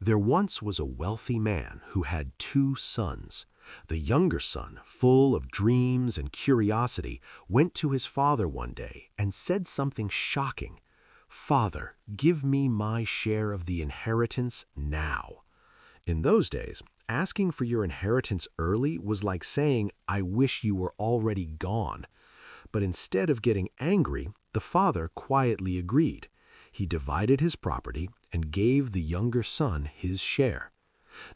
There once was a wealthy man who had two sons. The younger son, full of dreams and curiosity, went to his father one day and said something shocking. "Father, give me my share of the inheritance now." In those days, asking for your inheritance early was like saying, "I wish you were already gone." But instead of getting angry, the father quietly agreed. He divided his property and gave the younger son his share.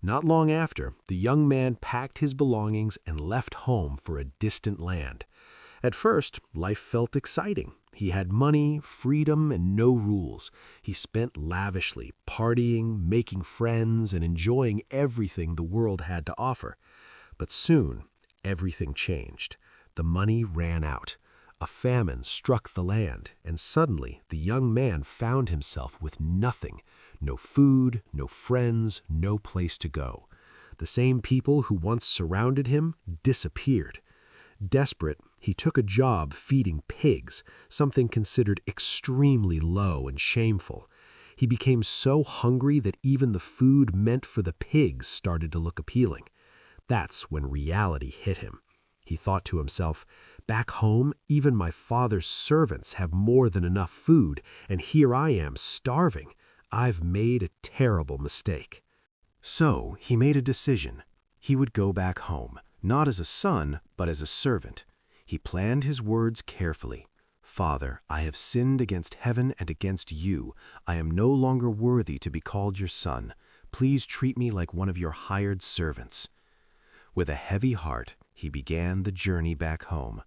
Not long after, the young man packed his belongings and left home for a distant land. At first, life felt exciting. He had money, freedom, and no rules. He spent lavishly, partying, making friends, and enjoying everything the world had to offer. But soon, everything changed. The money ran out. A famine struck the land, and suddenly the young man found himself with nothing. No food, no friends, no place to go. The same people who once surrounded him disappeared. Desperate, he took a job feeding pigs, something considered extremely low and shameful. He became so hungry that even the food meant for the pigs started to look appealing. That's when reality hit him. He thought to himself, "Back home, even my father's servants have more than enough food, and here I am starving. I've made a terrible mistake." So he made a decision. He would go back home, not as a son, but as a servant. He planned his words carefully. "Father, I have sinned against heaven and against you. I am no longer worthy to be called your son. Please treat me like one of your hired servants." With a heavy heart, he began the journey back home.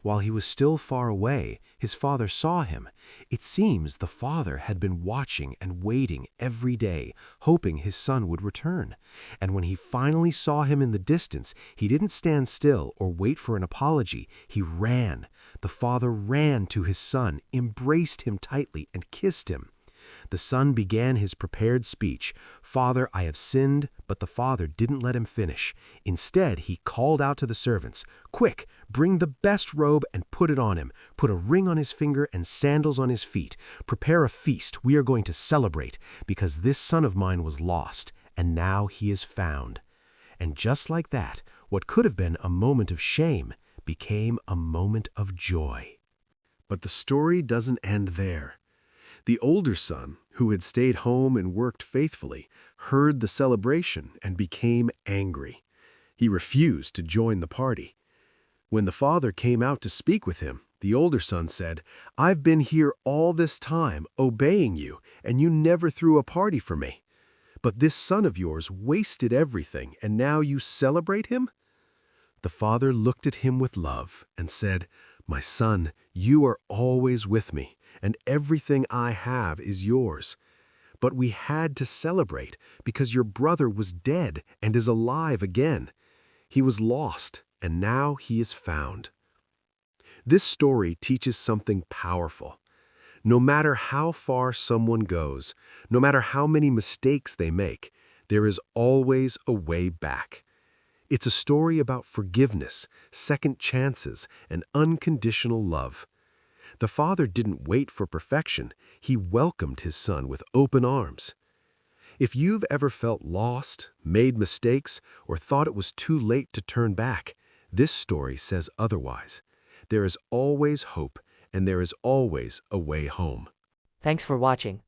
While he was still far away, his father saw him. It seems the father had been watching and waiting every day, hoping his son would return. And when he finally saw him in the distance, he didn't stand still or wait for an apology. He ran. The father ran to his son, embraced him tightly, and kissed him. The son began his prepared speech. "Father, I have sinned," but the father didn't let him finish. Instead, he called out to the servants, "Quick, bring the best robe and put it on him. Put a ring on his finger and sandals on his feet. Prepare a feast. We are going to celebrate, because this son of mine was lost, and now he is found." And just like that, what could have been a moment of shame became a moment of joy. But the story doesn't end there. The older son, who had stayed home and worked faithfully, heard the celebration and became angry. He refused to join the party. When the father came out to speak with him, the older son said, "I've been here all this time, obeying you, and you never threw a party for me. But this son of yours wasted everything, and now you celebrate him?" The father looked at him with love and said, "My son, you are always with me, and everything I have is yours. But we had to celebrate because your brother was dead and is alive again. He was lost, and now he is found." This story teaches something powerful. No matter how far someone goes, no matter how many mistakes they make, there is always a way back. It's a story about forgiveness, second chances, and unconditional love. The father didn't wait for perfection. He welcomed his son with open arms. If you've ever felt lost, made mistakes, or thought it was too late to turn back, this story says otherwise. There is always hope, and there is always a way home. Thanks for watching.